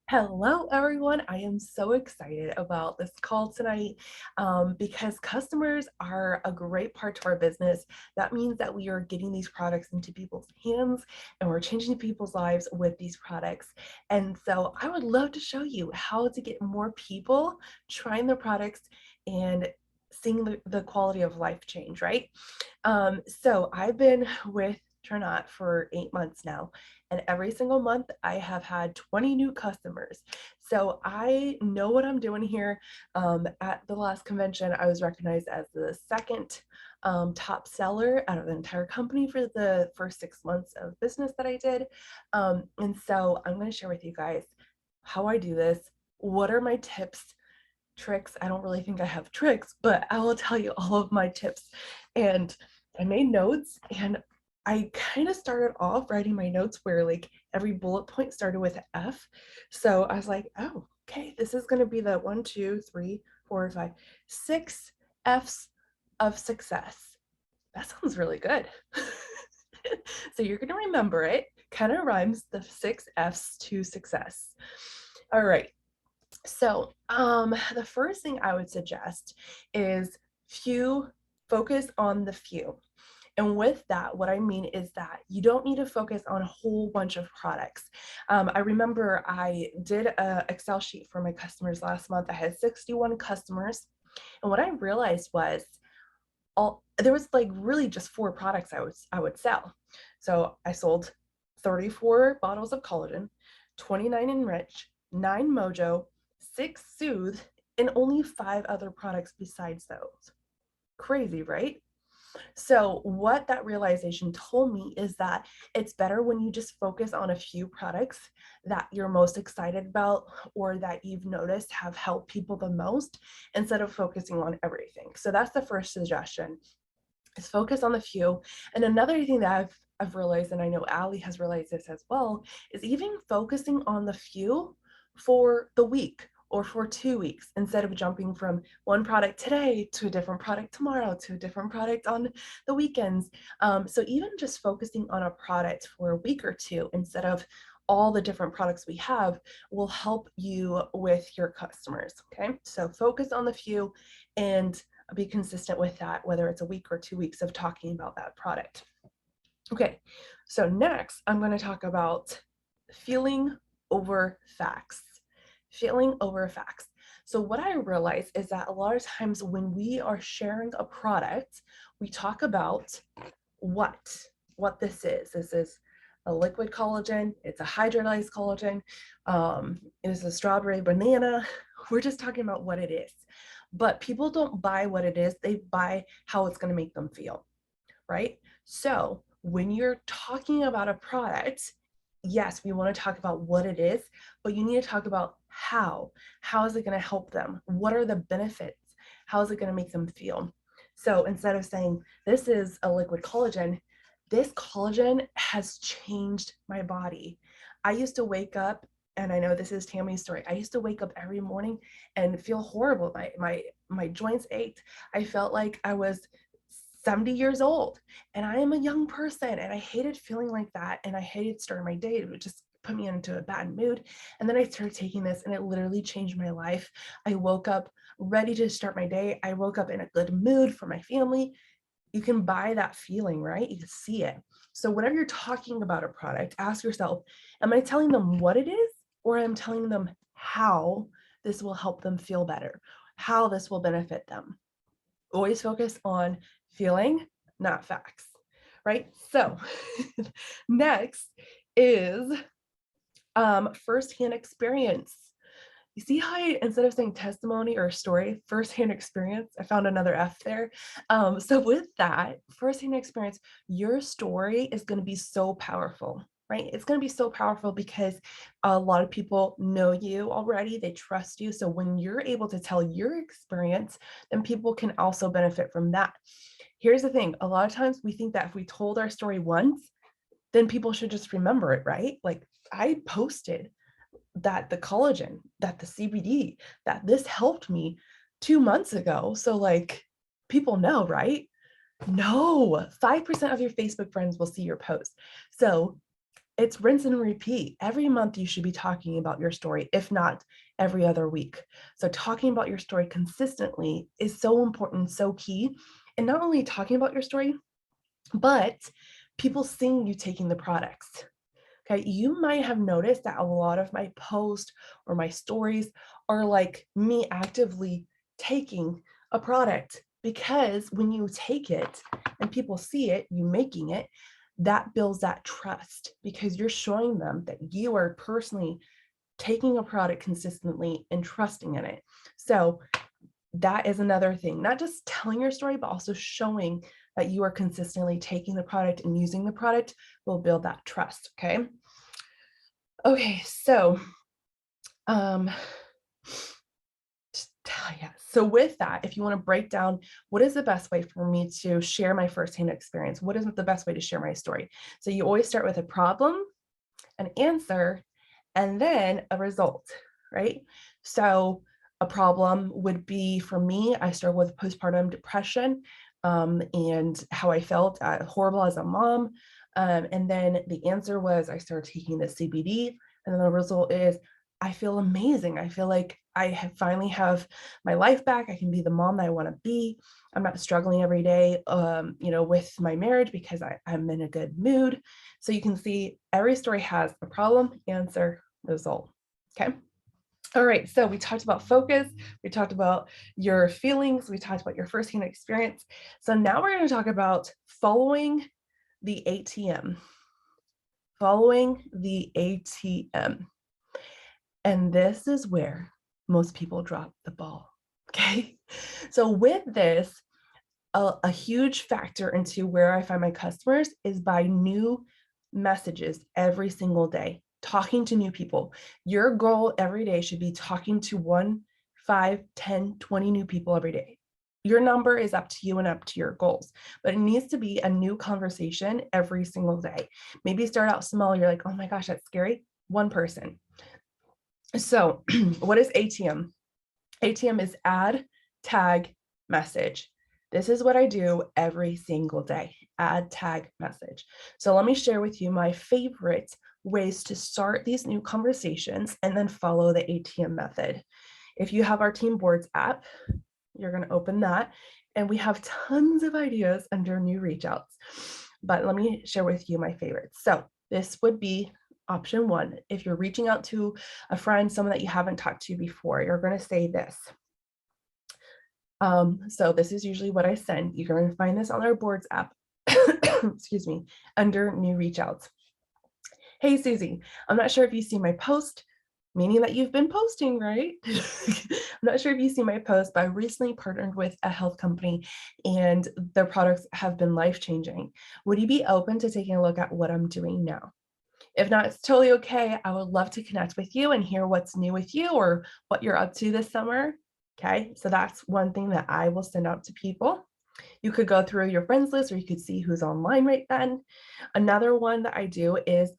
Hello, everyone. I am so excited about this call tonight because customers are a great part to our business. That means that we are getting these products into people's hands and we're changing people's lives with these products. And so I would love to show you how to get more people trying the products and seeing the quality of life change, right? So I've been with Turnot for 8 months now, and every single month I have had 20 new customers. So I know what I'm doing here. At the last convention, I was recognized as the second top seller out of the entire company for the first 6 months of business that I did. And so I'm going to share with you guys how I do this. What are my tips, tricks? I don't really think I have tricks, but I will tell you all of my tips. And I made notes, and I kind of started off writing my notes where like every bullet point started with an F. So I was like, oh, okay, this is going to be the 6 F's of success. That sounds really good. So you're going to remember it. Kind of rhymes, the 6 F's to success. All right. So, the first thing I would suggest is focus on the few. And with that, what I mean is that you don't need to focus on a whole bunch of products. I remember I did an Excel sheet for my customers last month. I had 61 customers. And what I realized was there was like really just four products I would sell. So I sold 34 bottles of collagen, 29 Enrich, 9 Mojo, 6 Soothe, and only 5 other products besides those. Crazy, right? So what that realization told me is that it's better when you just focus on a few products that you're most excited about or that you've noticed have helped people the most instead of focusing on everything. So that's the first suggestion, is focus on the few. And another thing that I've realized, and I know Allie has realized this as well, is even focusing on the few for the week or for 2 weeks instead of jumping from one product today to a different product tomorrow to a different product on the weekends. So even just focusing on a product for a week or two instead of all the different products we have will help you with your customers. Okay, so focus on the few and be consistent with that, whether it's a week or 2 weeks of talking about that product. Okay, so next I'm going to talk about feeling over facts. Feeling over facts. So what I realize is that a lot of times when we are sharing a product, we talk about what this is. This is a liquid collagen. It's a hydrolyzed collagen. It's a strawberry banana. We're just talking about what it is. But people don't buy what it is. They buy how it's going to make them feel, right? So when you're talking about a product, yes, we want to talk about what it is, but you need to talk about how. How is it going to help them? What are the benefits? How is it going to make them feel? So instead of saying, this is a liquid collagen, this collagen has changed my body. I used to wake up, and I know this is Tammy's story. I used to wake up every morning and feel horrible. My joints ached. I felt like I was 70 years old, and I am a young person, and I hated feeling like that, and I hated starting my day. It would just put me into a bad mood. And then I started taking this, and it literally changed my life. I woke up ready to start my day. I woke up in a good mood for my family. You can buy that feeling, right? You can see it. So whenever you're talking about a product, ask yourself, am I telling them what it is, or am I telling them how this will help them feel better, how this will benefit them? Always focus on feeling, not facts, right? So next is firsthand experience. You see how I, instead of saying testimony or story, firsthand experience, I found another F there. So with that, firsthand experience, your story is going to be so powerful, right? It's going to be so powerful because a lot of people know you already, they trust you. So when you're able to tell your experience, then people can also benefit from that. Here's the thing, a lot of times we think that if we told our story once, then people should just remember it, right? Like I posted that the collagen, that the CBD, that this helped me 2 months ago. So like people know, right? No, 5% of your Facebook friends will see your post. So it's rinse and repeat. Every month you should be talking about your story, if not every other week. So talking about your story consistently is so important, so key. And not only talking about your story, but people seeing you taking the products. Okay, you might have noticed that a lot of my posts or my stories are like me actively taking a product, because when you take it and people see it, you making it, that builds that trust because you're showing them that you are personally taking a product consistently and trusting in it. So that is another thing, not just telling your story, but also showing that you are consistently taking the product and using the product will build that trust. Okay, so um yeah, so with that, if you want to break down what is the best way for me to share my firsthand experience, what is the best way to share my story? So you always start with a problem, an answer, and then a result, right? So a problem would be, for me, I struggled with postpartum depression, and how I felt horrible as a mom. And then the answer was I started taking the CBD, and then the result is I feel amazing. I feel like I finally have my life back. I can be the mom that I want to be. I'm not struggling every day, with my marriage because I'm in a good mood. So you can see every story has a problem, answer, result. Okay. All right. So we talked about focus. We talked about your feelings. We talked about your firsthand experience. So now we're going to talk about following the ATM. Following the ATM. And this is where most people drop the ball. Okay. So with this, a huge factor into where I find my customers is by new messages every single day, talking to new people. Your goal every day should be talking to 1, 5, 10, 20 new people every day. Your number is up to you and up to your goals, but it needs to be a new conversation every single day. Maybe start out small. You're like, oh my gosh, that's scary. One person. So what is ATM? ATM is add, tag, message. This is what I do every single day, add, tag, message. So let me share with you my favorite ways to start these new conversations and then follow the ATM method. If you have our Team Boards app, you're going to open that, and we have tons of ideas under new reach outs. But let me share with you my favorites. So this would be option 1. If you're reaching out to a friend, someone that you haven't talked to before, you're going to say this. So this is usually what I send. You're going to find this on our Boards app, excuse me, under new reach outs. Hey, Susie, I'm not sure if you see my post, meaning that you've been posting, right? I'm not sure if you see my post, but I recently partnered with a health company and their products have been life-changing. Would you be open to taking a look at what I'm doing now? If not, it's totally okay. I would love to connect with you and hear what's new with you or what you're up to this summer. Okay, so that's one thing that I will send out to people. You could go through your friends list or you could see who's online right then. Another one that I do is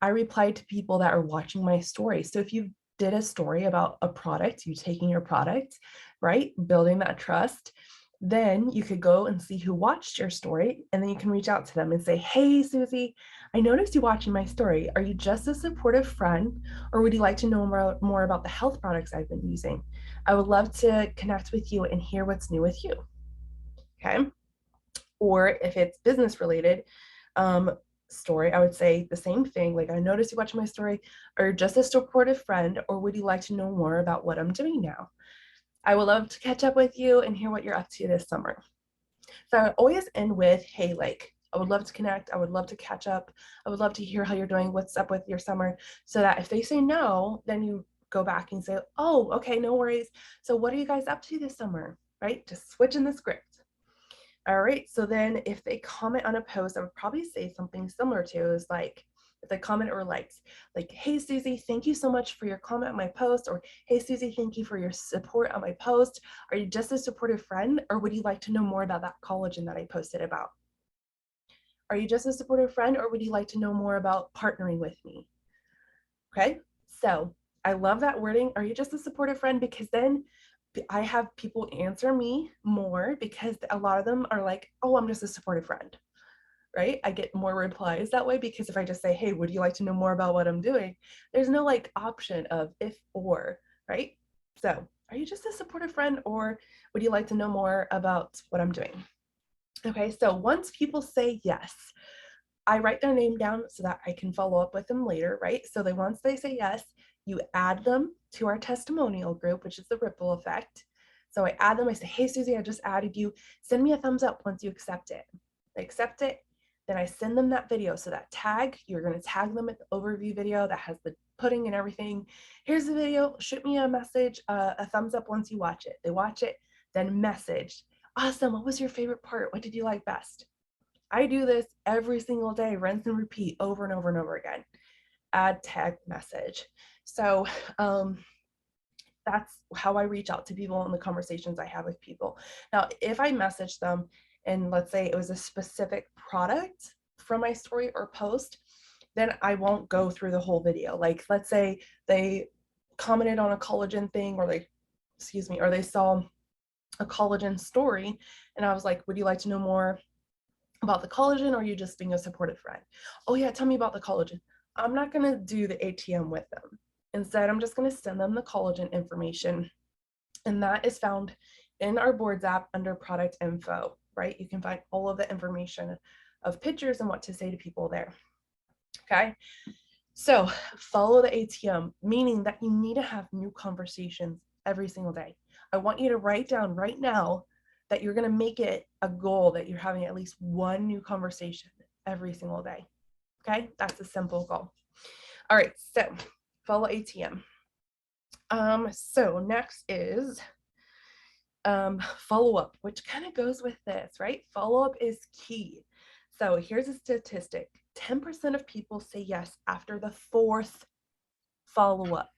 I reply to people that are watching my story. So if you did a story about a product, you taking your product, right? Building that trust, then you could go and see who watched your story, and then you can reach out to them and say, hey, Susie, I noticed you watching my story. Are you just a supportive friend, or would you like to know more about the health products I've been using? I would love to connect with you and hear what's new with you. Okay. Or if it's business related, story, I would say the same thing. Like, I noticed you watching my story, or just a supportive friend, or would you like to know more about what I'm doing now? I would love to catch up with you and hear what you're up to this summer. So I always end with, hey, like, I would love to connect. I would love to catch up. I would love to hear how you're doing. What's up with your summer? So that if they say no, then you go back and say, oh, okay, no worries. So what are you guys up to this summer? Right? Just switching the script. All right, so then if they comment on a post, I would probably say something similar to is like, if they comment or likes, like, hey, Susie, thank you so much for your comment on my post, or hey, Susie, thank you for your support on my post. Are you just a supportive friend, or would you like to know more about that collagen that I posted about? Are you just a supportive friend, or would you like to know more about partnering with me? Okay, so I love that wording. Are you just a supportive friend? Because then I have people answer me more, because a lot of them are like, oh, I'm just a supportive friend, right? I get more replies that way because if I just say, hey, would you like to know more about what I'm doing? There's no like option of if or, right? So are you just a supportive friend or would you like to know more about what I'm doing? Okay, so once people say yes, I write their name down so that I can follow up with them later, right? So once they say yes, you add them to our testimonial group, which is the ripple effect. So I add them, I say, hey, Susie, I just added you. Send me a thumbs up once you accept it. They accept it, then I send them that video. So that tag, you're gonna tag them at the overview video that has the pudding and everything. Here's the video, shoot me a message, a thumbs up once you watch it. They watch it, then message. Awesome, what was your favorite part? What did you like best? I do this every single day, rinse and repeat over and over and over again. Add, tag, message. So that's how I reach out to people in the conversations I have with people. Now, if I message them and let's say it was a specific product from my story or post, then I won't go through the whole video. Like, let's say they commented on a collagen thing or or they saw a collagen story and I was like, would you like to know more about the collagen or are you just being a supportive friend? Oh yeah, tell me about the collagen. I'm not gonna do the ATM with them. Instead, I'm just gonna send them the collagen information and that is found in our boards app under product info, right? You can find all of the information of pictures and what to say to people there, okay? So follow the ATM, meaning that you need to have new conversations every single day. I want you to write down right now that you're going to make it a goal that you're having at least one new conversation every single day. Okay, that's a simple goal. All right, so follow ATM. So next is follow up, which kind of goes with this, right? Follow up is key. So here's a statistic: 10% of people say yes after the fourth follow up.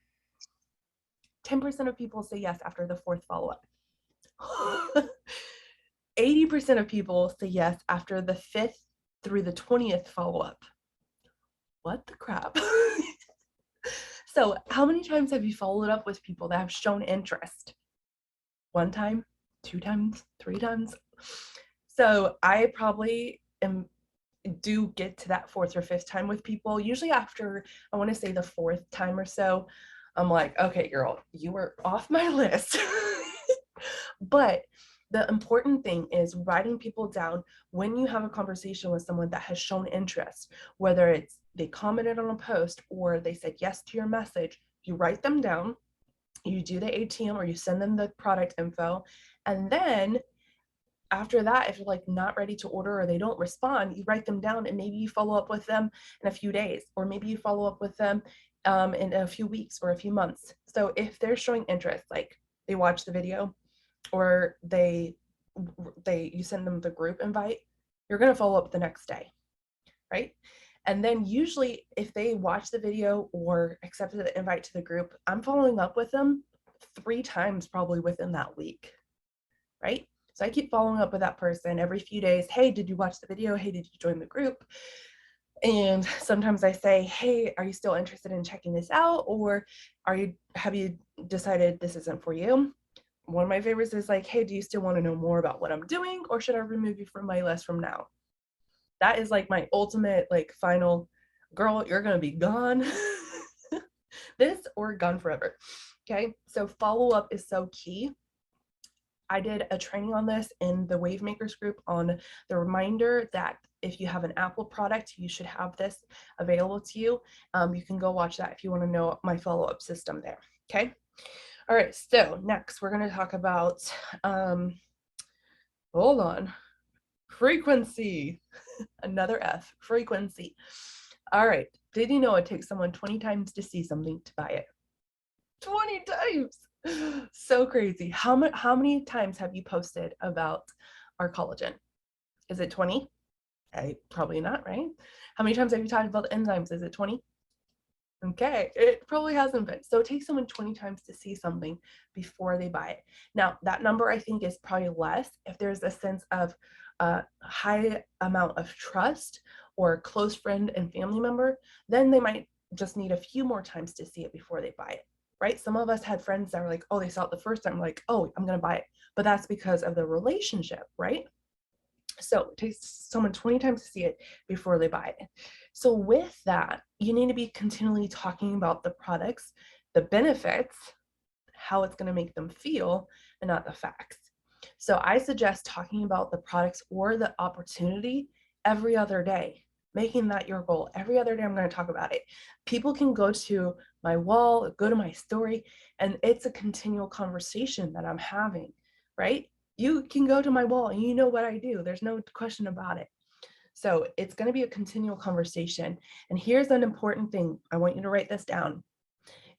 10% of people say yes after the fourth follow up. 80% of people say yes after the 5th through the 20th follow-up. What the crap? So how many times have you followed up with people that have shown interest? 1 time, 2 times, 3 times? So I probably do get to that 4th or 5th time with people. Usually after, I want to say the 4th time or so, I'm like, okay, girl, you were off my list. But the important thing is writing people down when you have a conversation with someone that has shown interest, whether it's they commented on a post or they said yes to your message, you write them down, you do the ATM or you send them the product info, and then after that, if you're like not ready to order or they don't respond, you write them down and maybe you follow up with them in a few days, or maybe you follow up with them in a few weeks or a few months. So if they're showing interest, like they watch the video or you send them the group invite, you're going to follow up the next day, right? And then usually if they watch the video or accepted the invite to the group, I'm following up with them 3 times probably within that week, right? So I keep following up with that person every few days. Hey, did you watch the video? Hey, did you join the group? And sometimes I say, hey, are you still interested in checking this out? Or have you decided this isn't for you? One of my favorites is like, hey, do you still want to know more about what I'm doing? Or should I remove you from my list from now? That is like my ultimate, like final, girl, you're going to be gone. This or gone forever. Okay. So follow up is so key. I did a training on this in the Wave Makers group on the reminder that if you have an Apple product, you should have this available to you. You can go watch that if you want to know my follow-up system there. Okay. All right. So next we're going to talk about, hold on, frequency. Another F, frequency. All right. Did you know it takes someone 20 times to see something to buy it? 20 times. So crazy. How many times have you posted about our collagen? Is it 20? Probably not, right? How many times have you talked about the enzymes? Is it 20? Okay, it probably hasn't been. So it takes someone 20 times to see something before they buy it. Now, that number I think is probably less if there's a sense of a high amount of trust or close friend and family member, then they might just need a few more times to see it before they buy it, right? Some of us had friends that were like, oh, they saw it the first time, like, oh, I'm gonna buy it. But that's because of the relationship, right? So it takes someone 20 times to see it before they buy it. So with that, you need to be continually talking about the products, the benefits, how it's going to make them feel, and not the facts. So I suggest talking about the products or the opportunity every other day, making that your goal. Every other day, I'm going to talk about it. People can go to my wall, go to my story, and it's a continual conversation that I'm having, right? You can go to my wall and you know what I do. There's no question about it. So it's going to be a continual conversation. And here's an important thing. I want you to write this down.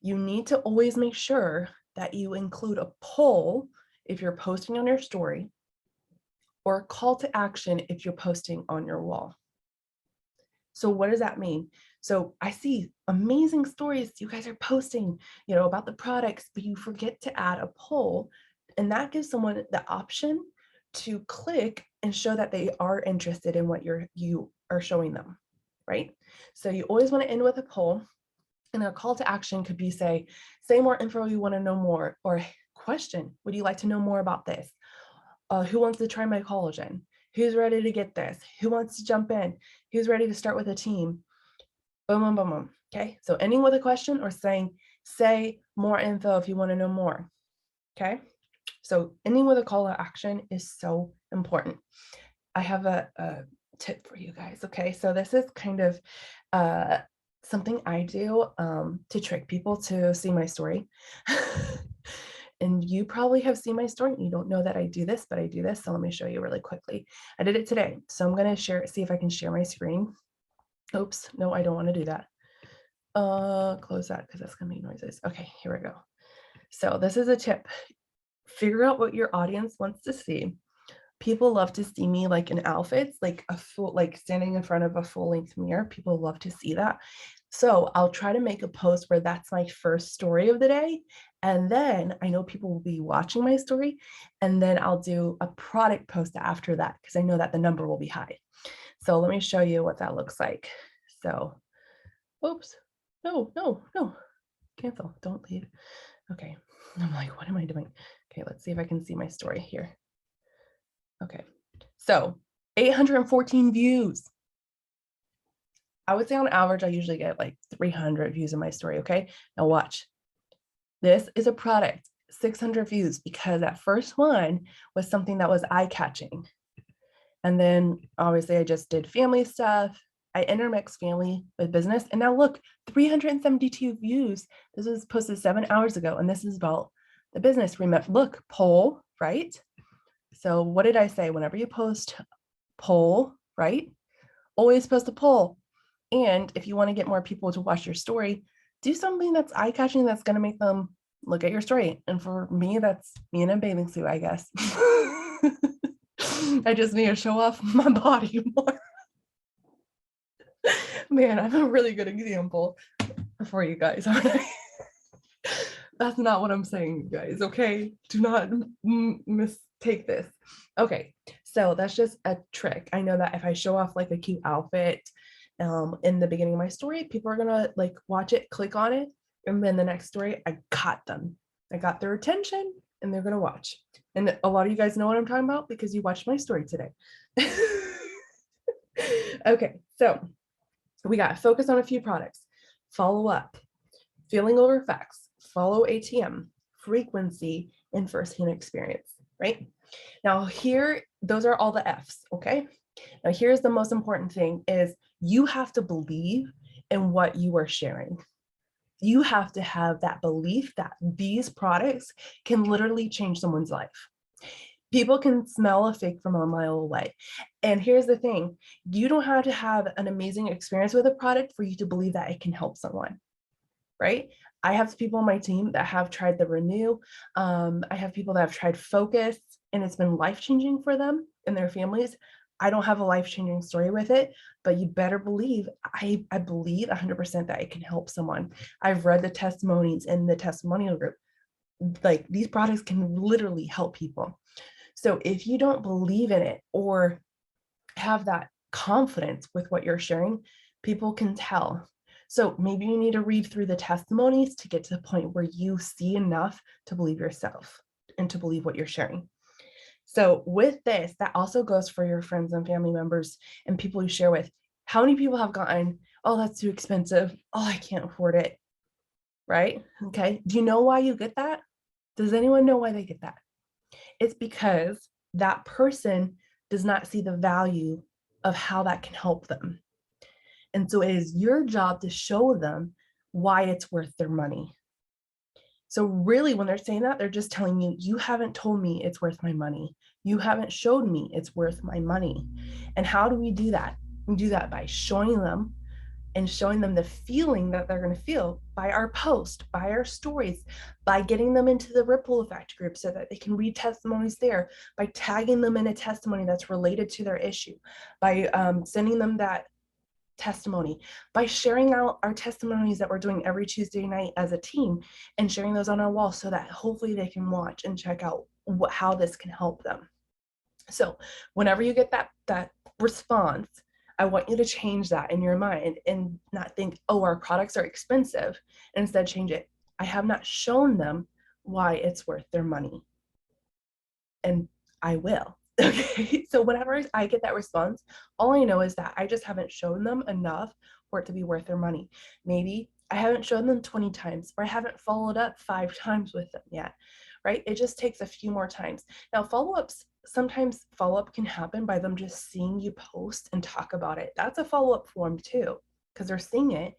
You need to always make sure that you include a poll if you're posting on your story, or a call to action if you're posting on your wall. So what does that mean? So I see amazing stories you guys are posting, about the products, but you forget to add a poll, and that gives someone the option to click and show that they are interested in what you are showing them, right? So you always want to end with a poll. And a call to action could be say more info, you want to know more, or question, would you like to know more about this? Who wants to try my collagen? Who's ready to get this? Who wants to jump in? Who's ready to start with a team? Boom, boom, boom, boom. Okay, so ending with a question or saying, say more info if you want to know more. Okay, so ending with a call to action is so important. I have a tip for you guys. Okay, so this is kind of something I do to trick people to see my story. And you probably have seen my story. You don't know that I do this, but I do this. So let me show you really quickly. I did it today. So I'm going to see if I can share my screen. Oops, no, I don't want to do that. Close that because that's going to make noises. Okay, here we go. So this is a tip. Figure out what your audience wants to see. People love to see me like in outfits, like standing in front of a full length mirror. People love to see that. So I'll try to make a post where that's my first story of the day. And then I know people will be watching my story. And then I'll do a product post after that because I know that the number will be high. So let me show you what that looks like. So, oops, no, cancel, don't leave. Okay, I'm like, what am I doing? Okay, let's see if I can see my story here. Okay, so 814 views. I would say on average, I usually get like 300 views in my story. Okay, now watch. This is a product, 600 views, because that first one was something that was eye-catching. And then obviously I just did family stuff. I intermixed family with business. And now look, 372 views. This was posted 7 hours ago. And this is about the business. Remember, look, poll, right? So what did I say? Whenever you post poll, right? Always post a poll. And if you want to get more people to watch your story, do something that's eye-catching that's going to make them look at your story. And for me, that's me in a bathing suit, I guess. I just need to show off my body more. Man, I'm a really good example for you guys, aren't I? That's not what I'm saying, you guys, okay? Do not mistake this. Okay, so that's just a trick. I know that if I show off like a cute outfit in the beginning of my story, people are gonna like watch it, click on it, and then the next story, I got them. I got their attention and they're gonna watch. And a lot of you guys know what I'm talking about because you watched my story today. Okay, so we got to focus on a few products, follow up, feeling over facts, follow ATM, frequency, and firsthand experience, right? Now here, those are all the F's, okay? Now here's the most important thing is you have to believe in what you are sharing. You have to have that belief that these products can literally change someone's life. People can smell a fake from a mile away. And here's the thing, you don't have to have an amazing experience with a product for you to believe that it can help someone, right? I have people on my team that have tried the Renew. I have people that have tried Focus and it's been life-changing for them and their families. I don't have a life-changing story with it, but you better believe, I believe 100% that it can help someone. I've read the testimonies in the testimonial group. Like these products can literally help people. So if you don't believe in it or have that confidence with what you're sharing, people can tell. So maybe you need to read through the testimonies to get to the point where you see enough to believe yourself and to believe what you're sharing. So with this, that also goes for your friends and family members and people you share with. How many people have gotten, oh, that's too expensive. Oh, I can't afford it. Right? Okay. Do you know why you get that? Does anyone know why they get that? It's because that person does not see the value of how that can help them. And so it is your job to show them why it's worth their money. So really, when they're saying that, they're just telling you, you haven't told me it's worth my money. You haven't showed me it's worth my money. And how do we do that? We do that by showing them and showing them the feeling that they're going to feel by our post, by our stories, by getting them into the ripple effect group so that they can read testimonies there, by tagging them in a testimony that's related to their issue, by sending them that testimony, by sharing out our testimonies that we're doing every Tuesday night as a team and sharing those on our wall so that hopefully they can watch and check out how this can help them. So whenever you get that response, I want you to change that in your mind and not think, oh, our products are expensive, and instead change it. I have not shown them why it's worth their money. And I will. Okay. So whenever I get that response, all I know is that I just haven't shown them enough for it to be worth their money. Maybe I haven't shown them 20 times, or I haven't followed up 5 times with them yet, right? It just takes a few more times. Now, sometimes follow-up can happen by them just seeing you post and talk about it. That's a follow-up form too, because they're seeing it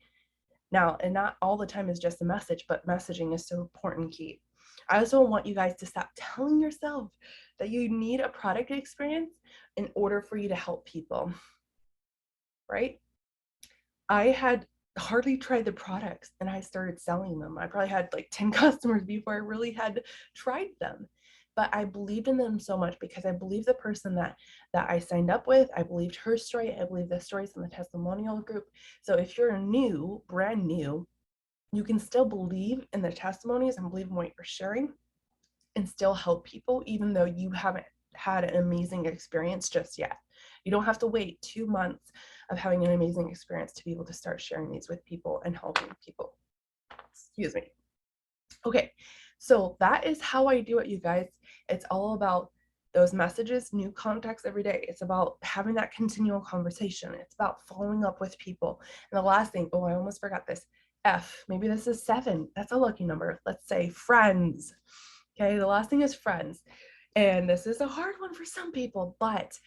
now, and not all the time is just a message, but messaging is so important key. I also want you guys to stop telling yourself that you need a product experience in order for you to help people, right? I had hardly tried the products and I started selling them. I probably had like 10 customers before I really had tried them. But I believed in them so much because I believed the person that I signed up with. I believed her story. I believe the stories in the testimonial group. So if you're new, brand new, you can still believe in the testimonies and believe in what you're sharing and still help people, even though you haven't had an amazing experience just yet. You don't have to wait 2 months of having an amazing experience to be able to start sharing these with people and helping people. Excuse me. Okay, so that is how I do it, you guys. It's all about those messages, new contacts every day. It's about having that continual conversation. It's about following up with people. And the last thing, oh, I almost forgot this. F, maybe this is 7. That's a lucky number. Let's say friends. Okay, the last thing is friends. And this is a hard one for some people, but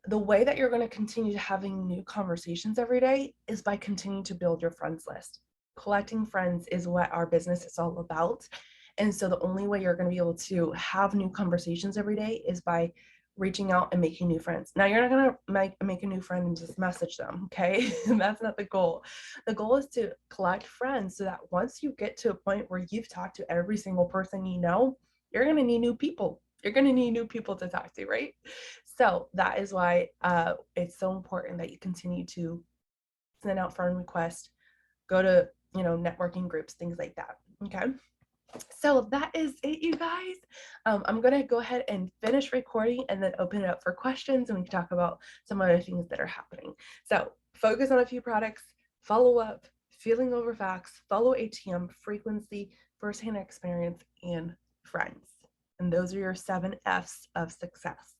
the way that you're going to continue having new conversations every day is by continuing to build your friends list. Collecting friends is what our business is all about. And so the only way you're going to be able to have new conversations every day is by reaching out and making new friends. Now, you're not going to make a new friend and just message them, okay? That's not the goal. The goal is to collect friends so that once you get to a point where you've talked to every single person you know, you're going to need new people. You're going to need new people to talk to, right? So that is why it's so important that you continue to send out friend requests, go to, networking groups, things like that. Okay. So that is it, you guys. I'm going to go ahead and finish recording and then open it up for questions and we can talk about some other things that are happening. So focus on a few products, follow up, feeling over facts, follow ATM, frequency, firsthand experience, and friends. And those are your 7 F's of success.